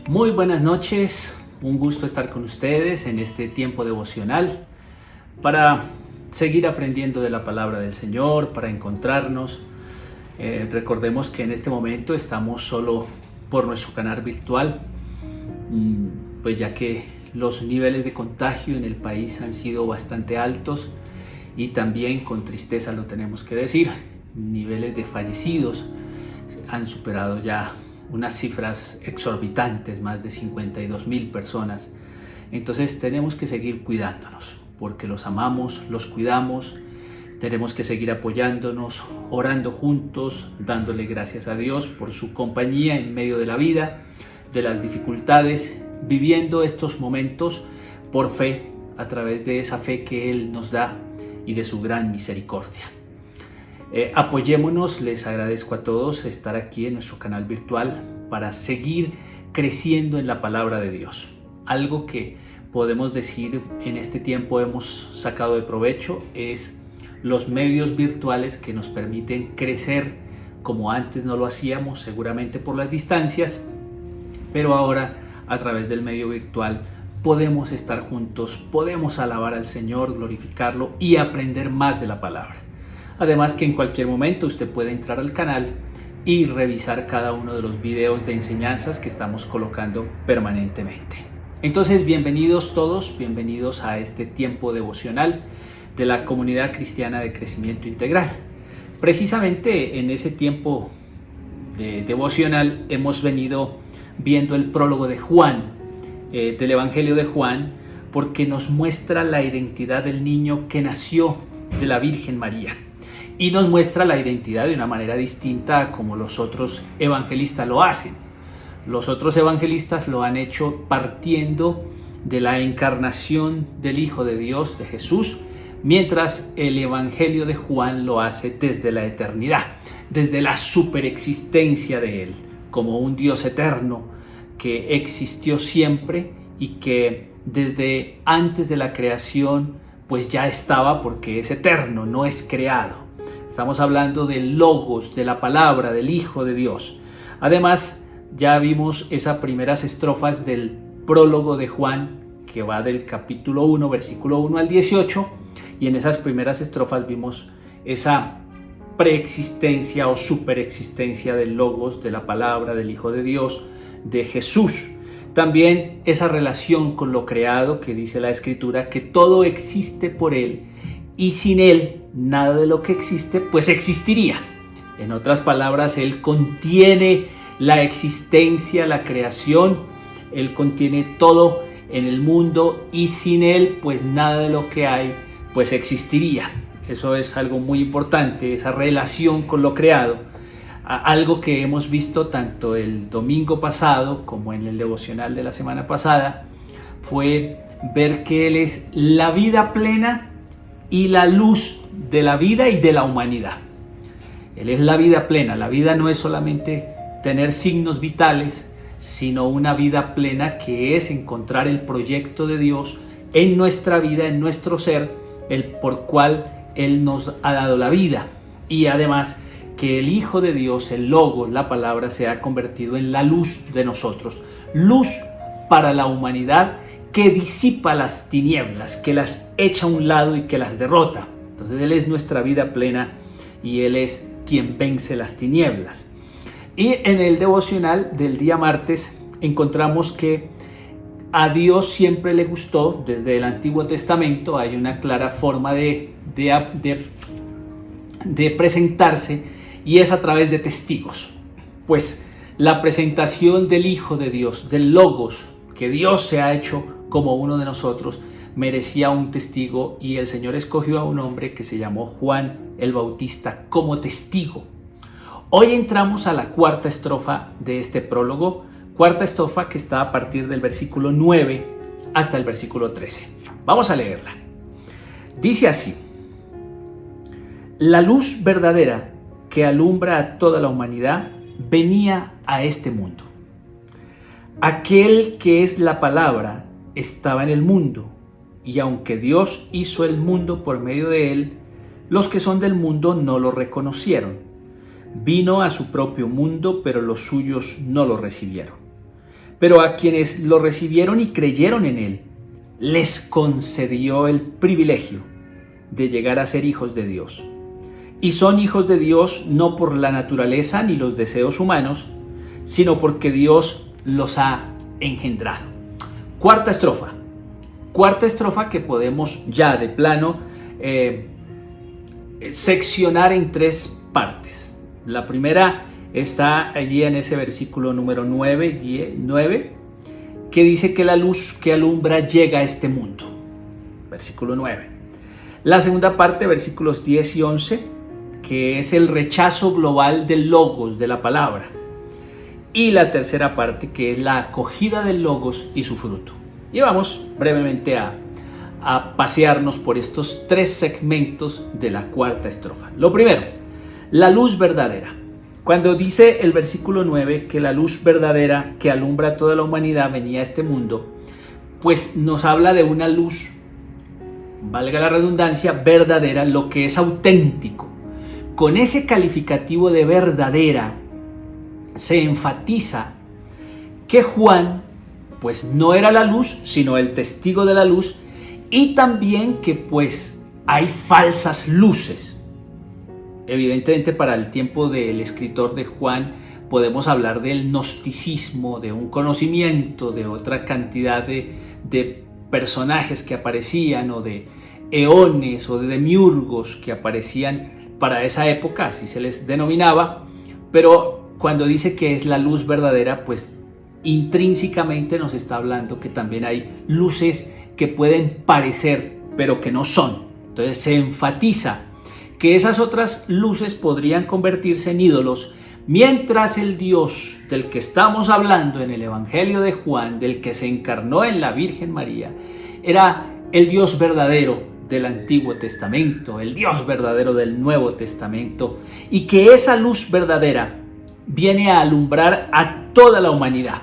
Muy buenas noches, un gusto estar con ustedes en este tiempo devocional para seguir aprendiendo de la palabra del Señor, para encontrarnos. Recordemos que en este momento estamos solo por nuestro canal virtual, pues ya que los niveles de contagio en el país han sido bastante altos y también con tristeza lo tenemos que decir, niveles de fallecidos han superado ya unas cifras exorbitantes, más de 52,000 personas. Entonces tenemos que seguir cuidándonos, porque los amamos, los cuidamos. Tenemos que seguir apoyándonos, orando juntos, dándole gracias a Dios por su compañía en medio de la vida, de las dificultades, viviendo estos momentos por fe, a través de esa fe que Él nos da y de su gran misericordia. Apoyémonos, les agradezco a todos estar aquí en nuestro canal virtual para seguir creciendo en la palabra de Dios. Algo que podemos decir en este tiempo hemos sacado de provecho es los medios virtuales que nos permiten crecer como antes no lo hacíamos, seguramente por las distancias, pero ahora a través del medio virtual podemos estar juntos, podemos alabar al Señor, glorificarlo y aprender más de la palabra. Además que en cualquier momento usted puede entrar al canal y revisar cada uno de los videos de enseñanzas que estamos colocando permanentemente. Entonces, bienvenidos todos, bienvenidos a este tiempo devocional de la Comunidad Cristiana de Crecimiento Integral. Precisamente en ese tiempo de devocional hemos venido viendo el prólogo de Juan, del Evangelio de Juan, porque nos muestra la identidad del niño que nació de la Virgen María. Y nos muestra la identidad de una manera distinta a como los otros evangelistas lo hacen. Los otros evangelistas lo han hecho partiendo de la encarnación del Hijo de Dios, de Jesús, mientras el Evangelio de Juan lo hace desde la eternidad, desde la superexistencia de Él, como un Dios eterno que existió siempre y que desde antes de la creación pues ya estaba, porque es eterno, no es creado. Estamos hablando del Logos, de la palabra, del Hijo de Dios. Además, ya vimos esas primeras estrofas del prólogo de Juan, que va del capítulo 1, versículo 1 al 18, y en esas primeras estrofas vimos esa preexistencia o superexistencia del Logos, de la palabra, del Hijo de Dios, de Jesús. También esa relación con lo creado que dice la Escritura, que todo existe por Él y sin Él nada de lo que existe pues existiría. En otras palabras, Él contiene la existencia, la creación, Él contiene todo en el mundo y sin Él pues nada de lo que hay pues existiría. Eso es algo muy importante, esa relación con lo creado. Algo que hemos visto tanto el domingo pasado como en el devocional de la semana pasada fue ver que Él es la vida plena y la luz de la vida y de la humanidad. Él es la vida plena. La vida no es solamente tener signos vitales, sino una vida plena que es encontrar el proyecto de Dios en nuestra vida, en nuestro ser, el por cual Él nos ha dado la vida. Y además que el Hijo de Dios, el Logos, la palabra, se ha convertido en la luz de nosotros. Luz para la humanidad que disipa las tinieblas, que las echa a un lado y que las derrota. Entonces Él es nuestra vida plena y Él es quien vence las tinieblas. Y en el devocional del día martes encontramos que a Dios siempre le gustó, desde el Antiguo Testamento hay una clara forma de presentarse, y es a través de testigos. Pues la presentación del Hijo de Dios, del Logos, que Dios se ha hecho como uno de nosotros, merecía un testigo, y el Señor escogió a un hombre que se llamó Juan el Bautista como testigo. Hoy entramos a la cuarta estrofa de este prólogo, cuarta estrofa que está a partir del versículo 9 hasta el versículo 13. Vamos a leerla. Dice así: la luz verdadera que alumbra a toda la humanidad venía a este mundo. Aquel que es la palabra estaba en el mundo, y aunque Dios hizo el mundo por medio de él, los que son del mundo no lo reconocieron. Vino a su propio mundo, pero los suyos no lo recibieron. Pero a quienes lo recibieron y creyeron en Él, les concedió el privilegio de llegar a ser hijos de Dios. Y son hijos de Dios no por la naturaleza ni los deseos humanos, sino porque Dios los ha engendrado. Cuarta estrofa que podemos ya de plano seccionar en tres partes. La primera está allí en ese versículo número 9, que dice que la luz que alumbra llega a este mundo. Versículo 9. La segunda parte, versículos 10 y 11, que es el rechazo global del logos, de la palabra. Y la tercera parte, que es la acogida del logos y su fruto. Y vamos brevemente a pasearnos por estos tres segmentos de la cuarta estrofa. Lo primero, la luz verdadera. Cuando dice el versículo 9 que la luz verdadera que alumbra a toda la humanidad venía a este mundo, pues nos habla de una luz, valga la redundancia, verdadera, lo que es auténtico. Con ese calificativo de verdadera se enfatiza que Juan pues no era la luz, sino el testigo de la luz, y también que pues hay falsas luces. Evidentemente para el tiempo del escritor de Juan podemos hablar del gnosticismo, de un conocimiento, de otra cantidad de personajes que aparecían, o de eones o de demiurgos que aparecían para esa época, así se les denominaba. Pero cuando dice que es la luz verdadera, pues intrínsecamente nos está hablando que también hay luces que pueden parecer pero que no son. Entonces se enfatiza que esas otras luces podrían convertirse en ídolos, mientras el Dios del que estamos hablando en el Evangelio de Juan, del que se encarnó en la Virgen María, era el Dios verdadero del Antiguo Testamento, el Dios verdadero del Nuevo Testamento, y que esa luz verdadera viene a alumbrar a toda la humanidad.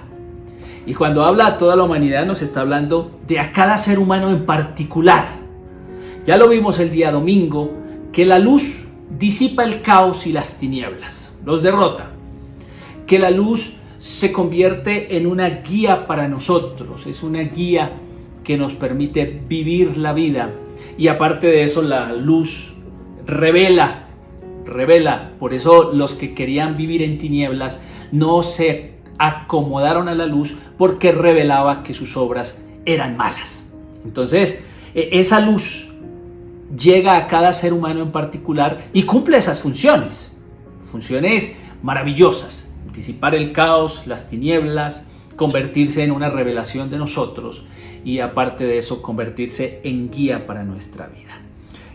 Y cuando habla a toda la humanidad nos está hablando de a cada ser humano en particular. Ya lo vimos el día domingo, que la luz disipa el caos y las tinieblas, los derrota. Que la luz se convierte en una guía para nosotros, es una guía que nos permite vivir la vida. Y aparte de eso, la luz revela. Por eso los que querían vivir en tinieblas no se acomodaron a la luz, porque revelaba que sus obras eran malas. Entonces, esa luz llega a cada ser humano en particular y cumple esas funciones maravillosas: disipar el caos, las tinieblas, convertirse en una revelación de nosotros, y aparte de eso convertirse en guía para nuestra vida.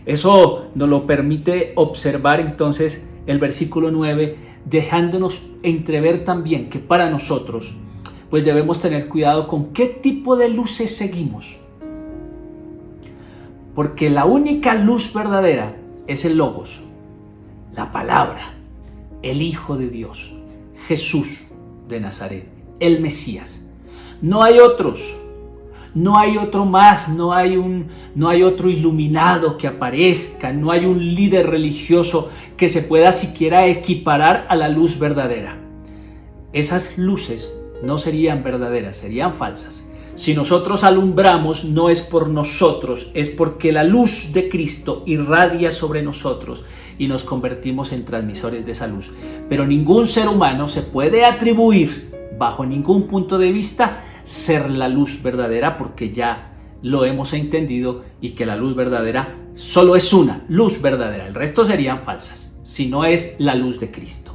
Eso nos lo permite observar entonces el versículo 9, dejándonos entrever también que para nosotros pues debemos tener cuidado con qué tipo de luces seguimos. Porque la única luz verdadera es el Logos, la palabra, el Hijo de Dios, Jesús de Nazaret, el Mesías. No hay otros, no hay otro más, no hay otro iluminado que aparezca, no hay un líder religioso que se pueda siquiera equiparar a la luz verdadera. Esas luces no serían verdaderas, serían falsas. Si nosotros alumbramos, no es por nosotros, es porque la luz de Cristo irradia sobre nosotros y nos convertimos en transmisores de esa luz. Pero ningún ser humano se puede atribuir, bajo ningún punto de vista, ser la luz verdadera, porque ya lo hemos entendido, y que la luz verdadera solo es una luz verdadera. El resto serían falsas, si no es la luz de Cristo.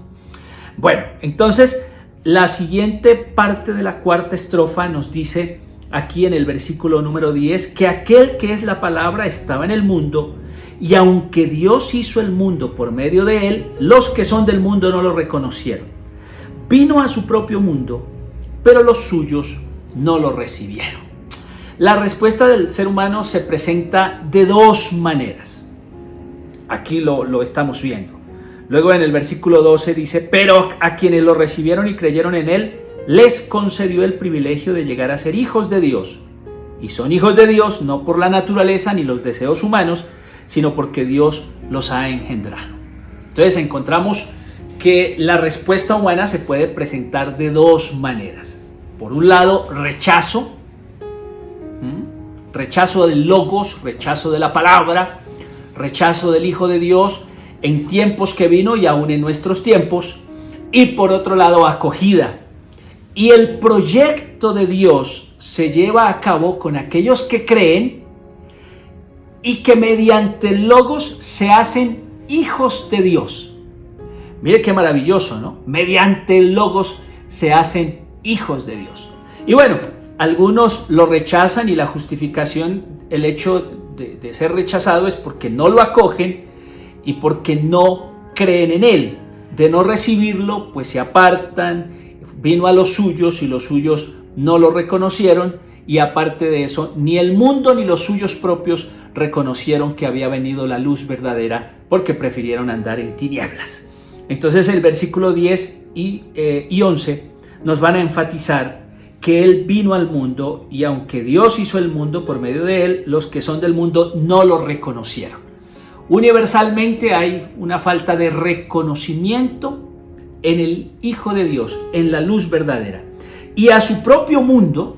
Bueno, entonces la siguiente parte de la cuarta estrofa nos dice aquí en el versículo número 10 que aquel que es la palabra estaba en el mundo, y aunque Dios hizo el mundo por medio de él, los que son del mundo no lo reconocieron. Vino a su propio mundo, pero los suyos no lo recibieron. La respuesta del ser humano se presenta de dos maneras. Aquí lo estamos viendo. Luego en el versículo 12 dice: pero a quienes lo recibieron y creyeron en él, les concedió el privilegio de llegar a ser hijos de Dios. Y son hijos de Dios no por la naturaleza ni los deseos humanos, sino porque Dios los ha engendrado. Entonces encontramos que la respuesta humana se puede presentar de dos maneras. Por un lado, rechazo, rechazo del logos, rechazo de la palabra, rechazo del Hijo de Dios en tiempos que vino y aún en nuestros tiempos. Y por otro lado, acogida. Y el proyecto de Dios se lleva a cabo con aquellos que creen y que mediante el logos se hacen hijos de Dios. Mire qué maravilloso, ¿no? Mediante el logos se hacen hijos de Dios. Y bueno, algunos lo rechazan y la justificación, el hecho de ser rechazado es porque no lo acogen y porque no creen en él. De no recibirlo, pues se apartan. Vino a los suyos y los suyos no lo reconocieron, y aparte de eso, ni el mundo ni los suyos propios reconocieron que había venido la luz verdadera, porque prefirieron andar en tinieblas. Entonces el versículo 10 y 11 nos van a enfatizar que Él vino al mundo, y aunque Dios hizo el mundo por medio de Él, los que son del mundo no lo reconocieron. Universalmente hay una falta de reconocimiento en el Hijo de Dios, en la luz verdadera. Y a su propio mundo,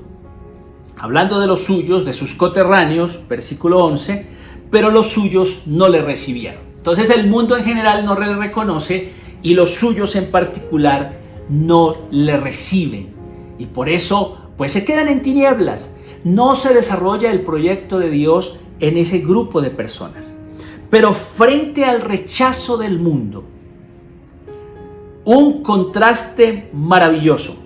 hablando de los suyos, de sus coterráneos, versículo 11, pero los suyos no le recibieron. Entonces el mundo en general no le reconoce y los suyos en particular no le reciben. Y por eso, pues se quedan en tinieblas. No se desarrolla el proyecto de Dios en ese grupo de personas. Pero frente al rechazo del mundo, un contraste maravilloso.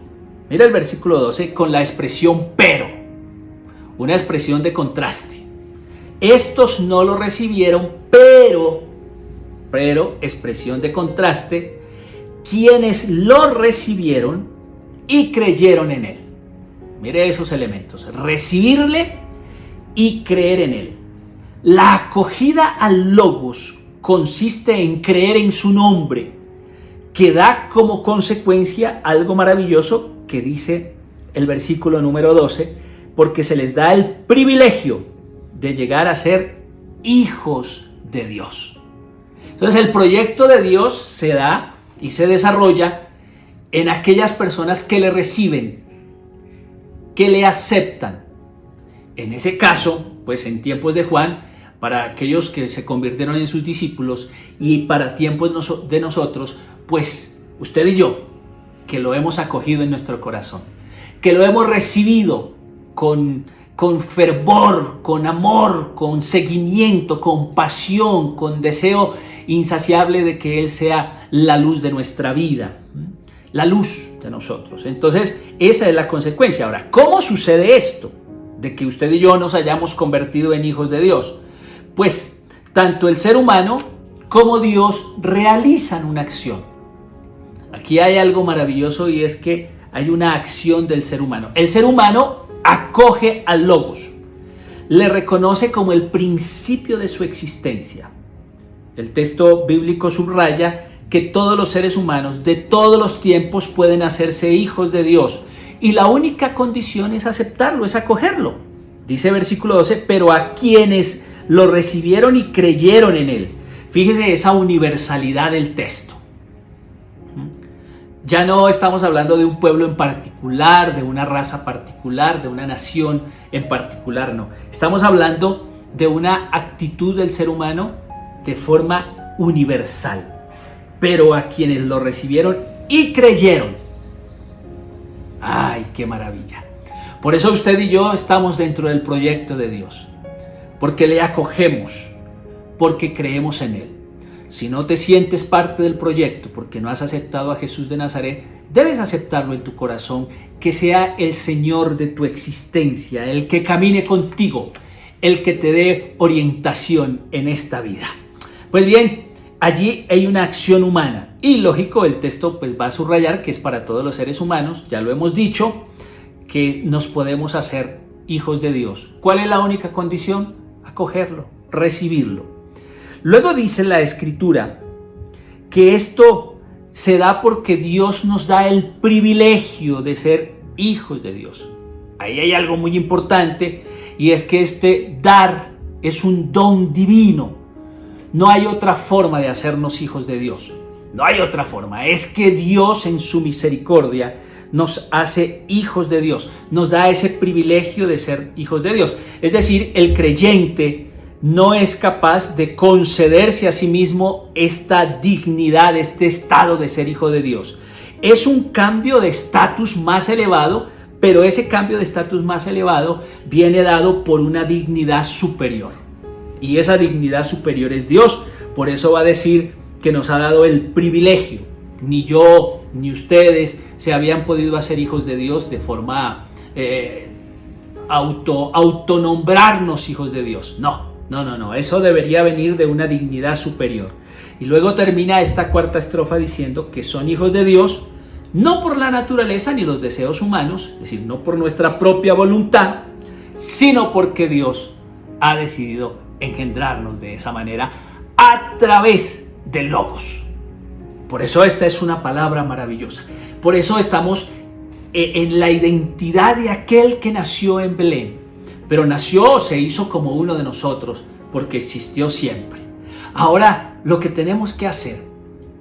Mira el versículo 12 con la expresión pero. Una expresión de contraste. Estos no lo recibieron, pero, expresión de contraste, quienes lo recibieron y creyeron en él. Mire esos elementos. Recibirle y creer en él. La acogida al Logos consiste en creer en su nombre, que da como consecuencia algo maravilloso que dice el versículo número 12, porque se les da el privilegio de llegar a ser hijos de Dios. Entonces el proyecto de Dios se da y se desarrolla en aquellas personas que le reciben, que le aceptan. En ese caso, pues en tiempos de Juan, para aquellos que se convirtieron en sus discípulos, y para tiempos de nosotros, pues usted y yo, que lo hemos acogido en nuestro corazón, que lo hemos recibido con fervor, con amor, con seguimiento, con pasión, con deseo insaciable de que Él sea la luz de nuestra vida, la luz de nosotros. Entonces, esa es la consecuencia. Ahora, ¿cómo sucede esto de que usted y yo nos hayamos convertido en hijos de Dios? Pues tanto el ser humano como Dios realizan una acción. Aquí hay algo maravilloso, y es que hay una acción del ser humano. El ser humano acoge al Logos, le reconoce como el principio de su existencia. El texto bíblico subraya que todos los seres humanos de todos los tiempos pueden hacerse hijos de Dios, y la única condición es aceptarlo, es acogerlo. Dice versículo 12, pero a quienes lo recibieron y creyeron en él. Fíjese esa universalidad del texto. Ya no estamos hablando de un pueblo en particular, de una raza particular, de una nación en particular, no. Estamos hablando de una actitud del ser humano de forma universal. Pero a quienes lo recibieron y creyeron. ¡Ay, qué maravilla! Por eso usted y yo estamos dentro del proyecto de Dios. Porque le acogemos, porque creemos en Él. Si no te sientes parte del proyecto porque no has aceptado a Jesús de Nazaret, debes aceptarlo en tu corazón, que sea el Señor de tu existencia, el que camine contigo, el que te dé orientación en esta vida. Pues bien, allí hay una acción humana, y lógico, el texto pues va a subrayar que es para todos los seres humanos, ya lo hemos dicho, que nos podemos hacer hijos de Dios. ¿Cuál es la única condición? Acogerlo, recibirlo. Luego dice la Escritura que esto se da porque Dios nos da el privilegio de ser hijos de Dios. Ahí hay algo muy importante, y es que este dar es un don divino. No hay otra forma de hacernos hijos de Dios. No hay otra forma. Es que Dios en su misericordia nos hace hijos de Dios, nos da ese privilegio de ser hijos de Dios. Es decir, el creyente no es capaz de concederse a sí mismo esta dignidad, este estado de ser hijo de Dios. Es un cambio de estatus más elevado, pero ese cambio de estatus más elevado viene dado por una dignidad superior. Y esa dignidad superior es Dios. Por eso va a decir que nos ha dado el privilegio. Ni yo, ni ustedes se habían podido hacer hijos de Dios de forma autonombrarnos hijos de Dios. No. Eso debería venir de una dignidad superior. Y luego termina esta cuarta estrofa diciendo que son hijos de Dios no por la naturaleza ni los deseos humanos, es decir, no por nuestra propia voluntad, sino porque Dios ha decidido engendrarnos de esa manera a través del Logos. Por eso esta es una palabra maravillosa. Por eso estamos en la identidad de aquel que nació en Belén, pero nació, se hizo como uno de nosotros, porque existió siempre. Ahora, lo que tenemos que hacer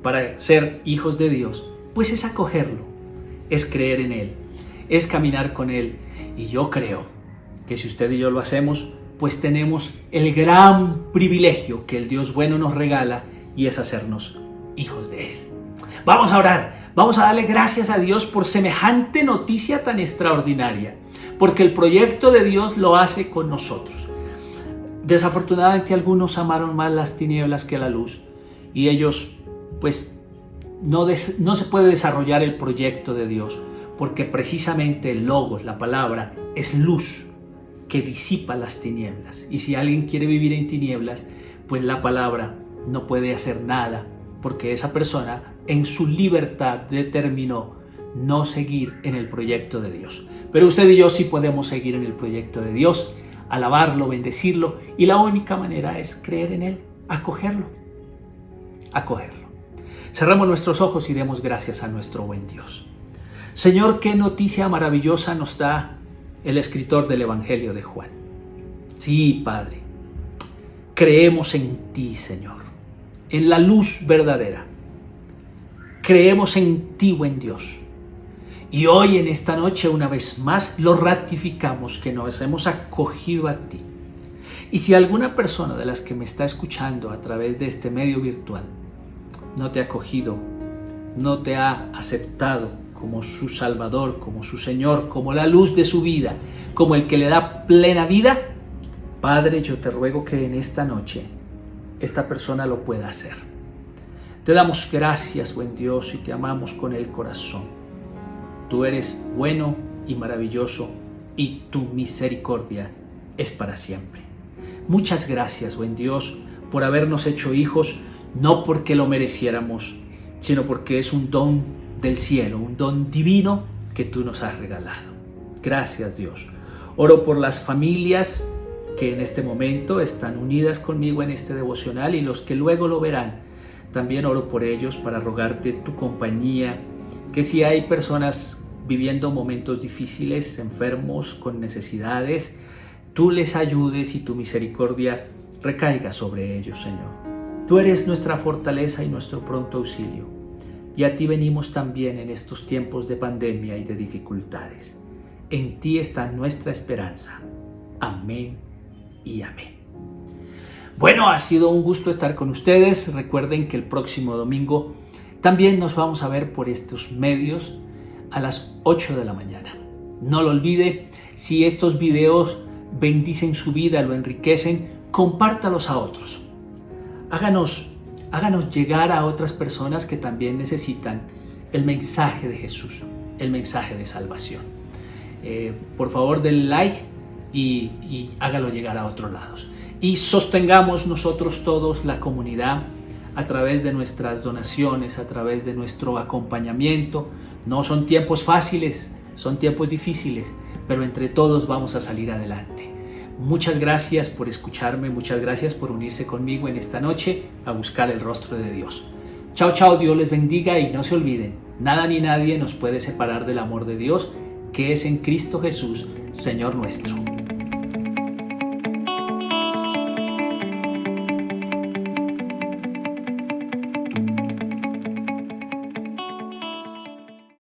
para ser hijos de Dios, pues es acogerlo, es creer en Él, es caminar con Él. Y yo creo que si usted y yo lo hacemos, pues tenemos el gran privilegio que el Dios bueno nos regala, y es hacernos hijos de Él. Vamos a orar, vamos a darle gracias a Dios por semejante noticia tan extraordinaria, porque el proyecto de Dios lo hace con nosotros. Desafortunadamente algunos amaron más las tinieblas que la luz, y ellos pues no se puede desarrollar el proyecto de Dios, porque precisamente el Logos, la palabra, es luz que disipa las tinieblas. Y si alguien quiere vivir en tinieblas, pues la palabra no puede hacer nada, porque esa persona en su libertad determinó no seguir en el proyecto de Dios. Pero usted y yo sí podemos seguir en el proyecto de Dios, alabarlo, bendecirlo, y la única manera es creer en Él, acogerlo. Cerramos nuestros ojos y demos gracias a nuestro buen Dios. Señor, qué noticia maravillosa nos da el escritor del Evangelio de Juan. Sí, Padre, creemos en ti, Señor, en la luz verdadera. Creemos en ti, buen Dios. Y hoy, en esta noche, una vez más, lo ratificamos que nos hemos acogido a ti. Y si alguna persona de las que me está escuchando a través de este medio virtual no te ha acogido, no te ha aceptado como su Salvador, como su Señor, como la luz de su vida, como el que le da plena vida, Padre, yo te ruego que en esta noche esta persona lo pueda hacer. Te damos gracias, buen Dios, y te amamos con el corazón. Tú eres bueno y maravilloso, y tu misericordia es para siempre. Muchas gracias, buen Dios, por habernos hecho hijos, no porque lo mereciéramos, sino porque es un don del cielo, un don divino que tú nos has regalado. Gracias, Dios. Oro por las familias que en este momento están unidas conmigo en este devocional, y los que luego lo verán. También oro por ellos para rogarte tu compañía, que si hay personas viviendo momentos difíciles, enfermos, con necesidades, tú les ayudes y tu misericordia recaiga sobre ellos, Señor. Tú eres nuestra fortaleza y nuestro pronto auxilio, y a ti venimos también en estos tiempos de pandemia y de dificultades. En ti está nuestra esperanza. Amén y amén. Bueno, ha sido un gusto estar con ustedes. Recuerden que el próximo domingo también nos vamos a ver por estos medios a las 8 de la mañana. No lo olvide, si estos videos bendicen su vida, lo enriquecen, compártalos a otros. Háganos llegar a otras personas que también necesitan el mensaje de Jesús, el mensaje de salvación. Por favor, denle like y hágalo llegar a otros lados. Y sostengamos nosotros todos la comunidad a través de nuestras donaciones, a través de nuestro acompañamiento. No son tiempos fáciles, son tiempos difíciles, pero entre todos vamos a salir adelante. Muchas gracias por escucharme, muchas gracias por unirse conmigo en esta noche a buscar el rostro de Dios. Chao, chao, Dios les bendiga, y no se olviden, nada ni nadie nos puede separar del amor de Dios, que es en Cristo Jesús, Señor nuestro.